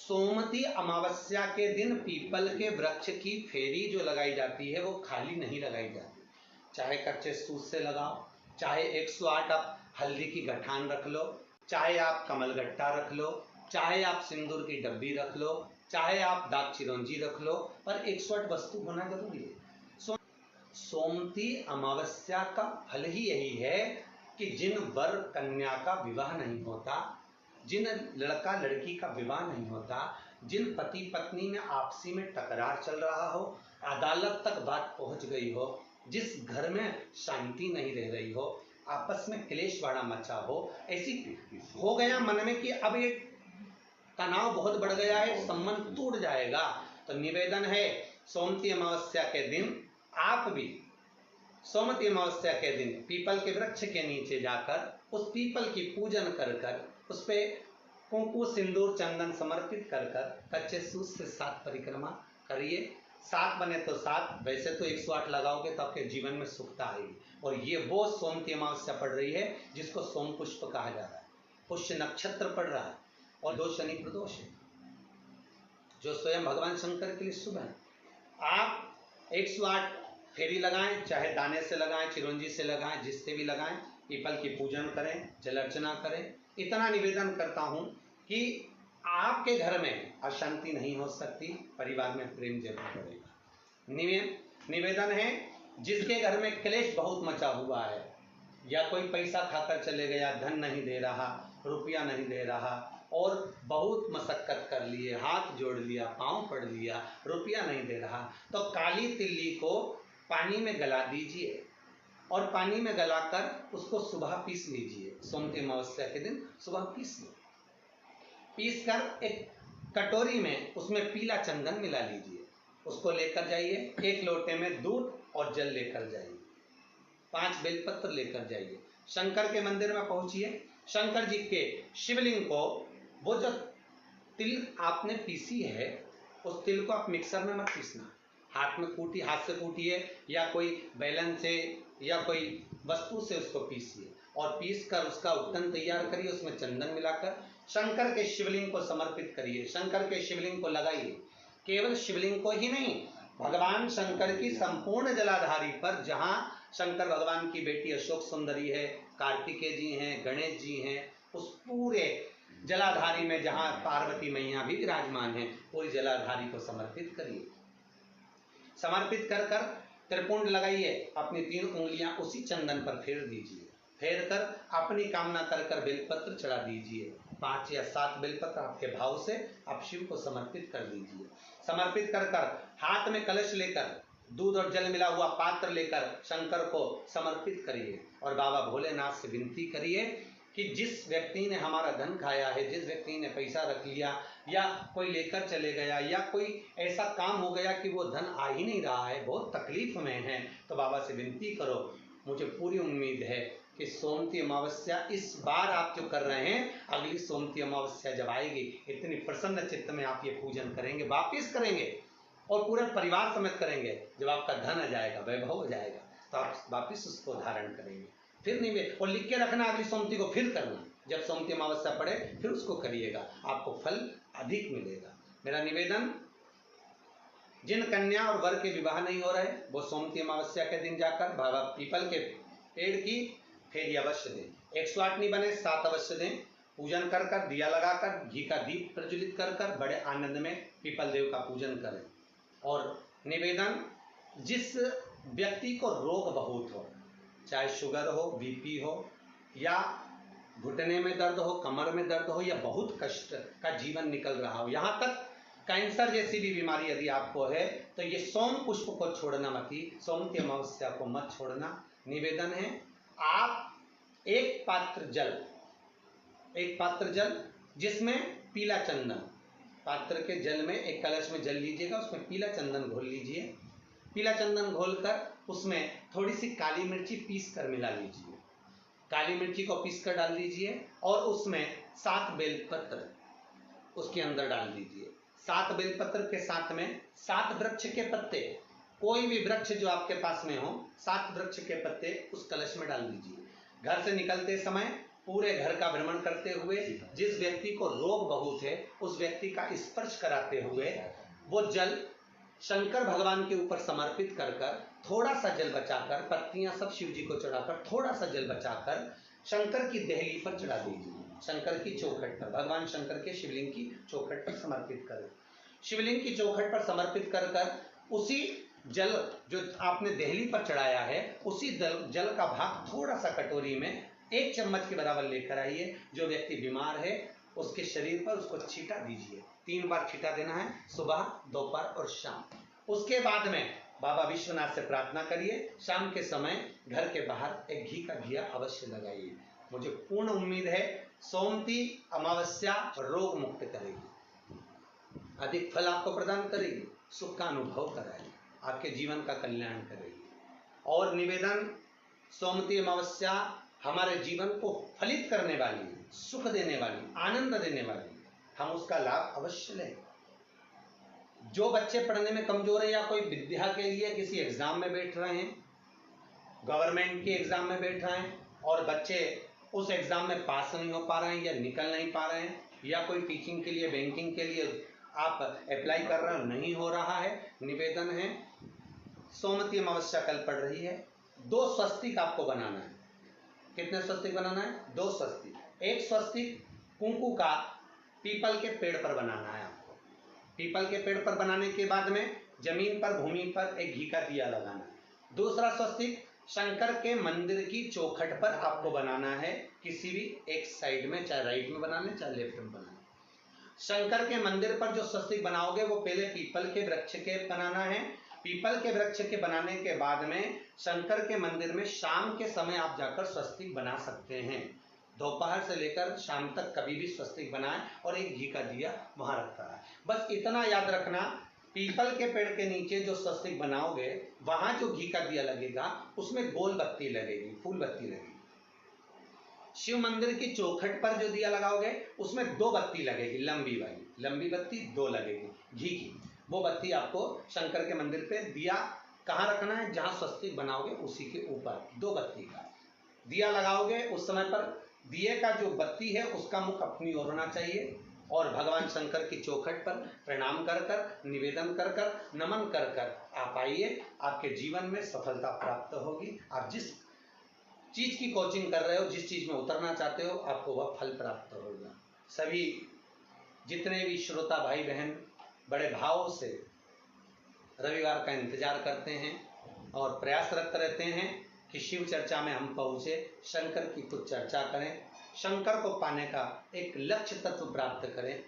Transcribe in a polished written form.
सोमती अमावस्या के दिन पीपल के वृक्ष की फेरी जो लगाई जाती है वो खाली नहीं लगाई जाती, चाहे कच्चे सूत से लगाओ, चाहे 108 आप हल्दी की गठान रख लो, चाहे आप कमलगट्टा रख लो, चाहे आप सिंदूर की डब्बी रख लो, चाहे आप दाग चिरौंजी रख लो, पर 108 वस्तु होना जरूरी है। सोमती अमावस्या का फल ही यही है कि जिन वर कन्या का विवाह नहीं होता, जिन लड़का लड़की का विवाह नहीं होता, जिन पति पत्नी में आपसी में टकरार चल रहा हो, अदालत तक बात पहुंच गई हो, जिस घर में शांति नहीं रह रही हो, आपस में क्लेश बड़ा मचा हो, ऐसी हो गया मन में कि अब ये तनाव बहुत बढ़ गया है, संबंध टूट जाएगा, तो निवेदन है सोमती अमावस्या के दिन आप भी सोमती अमावस्या के दिन पीपल के वृक्ष के नीचे जाकर उस पीपल की पूजन कर कर उस पे कुंकु सिंदूर चंदन समर्पित कर कर कच्चे सूत से 7 परिक्रमा करिए। 7 बने तो 7, वैसे तो 108 लगाओगे तो आपके जीवन में सुखता आएगी। और ये वो सोमती अमावस्या पड़ रही है जिसको सोम पुष्प कहा जा रहा है, पुष्य नक्षत्र पड़ रहा है और 2 शनि प्रदोष है जो स्वयं भगवान शंकर के लिए शुभ है। आप 108 फेरी लगाएं, चाहे दाने से लगाएं, चिरौंजी से लगाएं, जिससे भी लगाएं, पीपल की पूजन करें, जल अर्चना करें। इतना निवेदन करता हूं कि आपके घर में अशांति नहीं हो सकती, परिवार में प्रेम जरूर बढ़ेगा। निवेदन है जिसके घर में क्लेश बहुत मचा हुआ है, या कोई पैसा खाकर चले गया, धन नहीं दे रहा, रुपया नहीं दे रहा, और बहुत मशक्कत कर लिए, हाथ जोड़ लिया, पांव पड़ लिया, रुपया नहीं दे रहा, तो काली तिल्ली को पानी में गला दीजिए और पानी में गलाकर उसको सुबह पीस लीजिए। सोमती अमावस्या के दिन सुबह पीस लो, पीस कर एक कटोरी में उसमें पीला चंदन मिला लीजिए, उसको लेकर जाइए। 1 लोटे में दूध और जल लेकर जाइए, 5 बेलपत्र लेकर जाइए, शंकर के मंदिर में पहुंचिए। शंकर जी के शिवलिंग को वो जो तिल आपने पीसी है उस तिल को आप मिक्सर में मत पीसना, हाथ से कूटिए या कोई बैलन से या कोई वस्तु से उसको पीसिए और पीस कर उसका उत्तन तैयार करिए, उसमें चंदन मिलाकर शंकर के शिवलिंग को समर्पित करिए, शंकर के शिवलिंग को लगाइए। केवल शिवलिंग को ही नहीं, भगवान शंकर की संपूर्ण जलाधारी पर, जहां शंकर भगवान की बेटी अशोक सुंदरी है, कार्तिकेय जी हैं, गणेश जी हैं, उस पूरे जलाधारी में जहां पार्वती मैया भी विराजमान है, पूरी जलाधारी को समर्पित करिए। समर्पित कर कर त्रिपुंड लगाइए, अपनी 3 उंगलियां उसी चंदन पर फेर दीजिए, फेर कर अपनी कामना कर कर बेलपत्र चढ़ा दीजिए। 5 या 7 बेलपत्र आपके भाव से आप शिव को समर्पित कर दीजिए। समर्पित कर कर हाथ में कलश लेकर दूध और जल मिला हुआ पात्र लेकर शंकर को समर्पित करिए और बाबा भोलेनाथ से विनती करिए कि जिस व्यक्ति ने हमारा धन खाया है, जिस व्यक्ति ने पैसा रख लिया या कोई लेकर चले गया या कोई ऐसा काम हो गया कि वो धन आ ही नहीं रहा है, बहुत तकलीफ में है, तो बाबा से विनती करो। मुझे पूरी उम्मीद है कि सोमती अमावस्या इस बार आप जो कर रहे हैं, अगली सोमती अमावस्या जब आएगी, इतनी प्रसन्न चित्त में आप ये पूजन करेंगे, वापिस करेंगे और पूरे परिवार समेत करेंगे। जब आपका धन आ जाएगा, वैभव हो जाएगा, तो आप वापिस उसको धारण करेंगे। फिर नहीं, और लिख के रखना, अगली सोमती को फिर करना, जब सोमती अमावस्या पड़े फिर उसको करिएगा, आपको फल अधिक मिलेगा। मेरा निवेदन, जिन कन्या और वर के विवाह नहीं हो रहे, वो सोमती अमावस्या के दिन जाकर बाबा पीपल के पेड़ की फेरी अवश्य दें। 108 नहीं बने 7 अवश्य दें। पूजन कर कर, दिया लगाकर, घी का दीप प्रज्वलित कर कर बड़े आनंद में पीपल देव का पूजन करें। और निवेदन, जिस व्यक्ति को रोग बहुत हो, चाहे शुगर हो, बीपी हो, या घुटने में दर्द हो, कमर में दर्द हो, या बहुत कष्ट का जीवन निकल रहा हो, यहाँ तक कैंसर जैसी भी बीमारी यदि आपको है, तो ये सोम पुष्प को छोड़ना मत ही, सोमती अमावस्या को मत छोड़ना। निवेदन है, आप एक पात्र जल जिसमें पीला चंदन, पात्र के जल में एक कलश में जल लीजिएगा, उसमें पीला चंदन घोल लीजिए। पीला चंदन घोलकर उसमें थोड़ी सी काली मिर्ची पीस कर मिला लीजिए, काली मिर्ची को पीस कर डाल दीजिए और उसमें 7 बेलपत्र उसके अंदर डाल दीजिए। 7 बेलपत्र के साथ में 7 वृक्ष के पत्ते, कोई भी वृक्ष जो आपके पास में हो, 7 वृक्ष के पत्ते उस कलश में डाल दीजिए। घर से निकलते समय पूरे घर का भ्रमण करते हुए जिस व्यक्ति को रोग बहुत है उस व्यक्ति का स्पर्श कराते हुए वो जल शंकर भगवान के ऊपर समर्पित कर कर थोड़ा सा जल बचाकर, पत्तियां सब शिव जी को चढ़ाकर थोड़ा सा जल बचाकर शंकर की देहली पर चढ़ा दीजिए, शंकर की चौखट पर, भगवान शंकर के शिवलिंग की चौखट पर समर्पित करें। शिवलिंग की चौखट पर समर्पित कर कर उसी जल जो आपने देहली पर चढ़ाया है उसी जल का भाग थोड़ा सा कटोरी में 1 चम्मच के बराबर लेकर आइए। जो व्यक्ति बीमार है उसके शरीर पर उसको छींटा दीजिए, 3 बार छींटा देना है, सुबह, दोपहर और शाम। उसके बाद में बाबा विश्वनाथ से प्रार्थना करिए, शाम के समय घर के बाहर एक घी का दिया अवश्य लगाइए। मुझे पूर्ण उम्मीद है सोमती अमावस्या रोग मुक्त करेगी, अधिक फल आपको प्रदान करेगी, सुख का अनुभव कराएगी, आपके जीवन का कल्याण करेगी। और निवेदन, सोमती अमावस्या हमारे जीवन को फलित करने वाली है, सुख देने वाली, आनंद देने वाली, हम उसका लाभ अवश्य लें। जो बच्चे पढ़ने में कमजोर है या कोई विद्या के लिए किसी एग्जाम में बैठ रहे हैं, गवर्नमेंट के एग्जाम में बैठ रहे हैं और बच्चे उस एग्जाम में पास नहीं हो पा रहे हैं या निकल नहीं पा रहे हैं, या कोई टीचिंग के लिए, बैंकिंग के लिए आप अप्लाई कर रहे हो, नहीं हो रहा है, निवेदन है सोमती अमावस्या कल पड़ रही है, 2 स्वस्तिक आपको बनाना है। कितने स्वस्तिक बनाना है? 2 स्वस्तिक। एक स्वस्तिक कुंकू का पीपल के पेड़ पर बनाना है आपको। पीपल के पेड़ पर बनाने के बाद में जमीन पर, भूमि पर एक घी का दिया लगाना है। दूसरा स्वस्तिक शंकर के मंदिर की चौखट पर आपको बनाना है, किसी भी एक साइड में, चाहे राइट में बनाना है चाहे लेफ्ट में बनाना है। शंकर के मंदिर पर जो स्वस्तिक बनाओगे वो पहले पीपल के वृक्ष के बनाना है। पीपल के वृक्ष के बनाने के बाद में शंकर के मंदिर में शाम के समय आप जाकर स्वस्तिक बना सकते हैं। दोपहर से लेकर शाम तक कभी भी स्वस्तिक बनाएं और एक घी का दिया वहां रखता है। बस इतना याद रखना, पीपल के पेड़ के नीचे जो स्वस्तिक बनाओगे वहां जो घी का दिया लगेगा उसमें गोल बत्ती लगेगी, फूल बत्ती लगेगी। शिव मंदिर की चौखट पर जो दिया लगाओगे उसमें 2 बत्ती लगेगी, लंबी वाली, लंबी बत्ती 2 लगेगी घी की। वो बत्ती आपको शंकर के मंदिर पे दिया कहाँ रखना है? जहां स्वस्तिक बनाओगे उसी के ऊपर 2 बत्ती का दिया लगाओगे। उस समय पर दिए का जो बत्ती है उसका मुख अपनी ओर होना चाहिए और भगवान शंकर की चौखट पर प्रणाम कर कर, निवेदन कर कर, नमन कर कर आप आइए। आपके जीवन में सफलता प्राप्त होगी। आप जिस चीज की कोचिंग कर रहे हो, जिस चीज में उतरना चाहते हो, आपको वह फल प्राप्त होगा। सभी जितने भी श्रोता भाई बहन बड़े भाव से रविवार का इंतजार करते हैं और प्रयासरत रहते हैं कि शिव चर्चा में हम पहुंचे, शंकर की कुछ चर्चा करें, शंकर को पाने का एक लक्ष्य तत्व प्राप्त करें।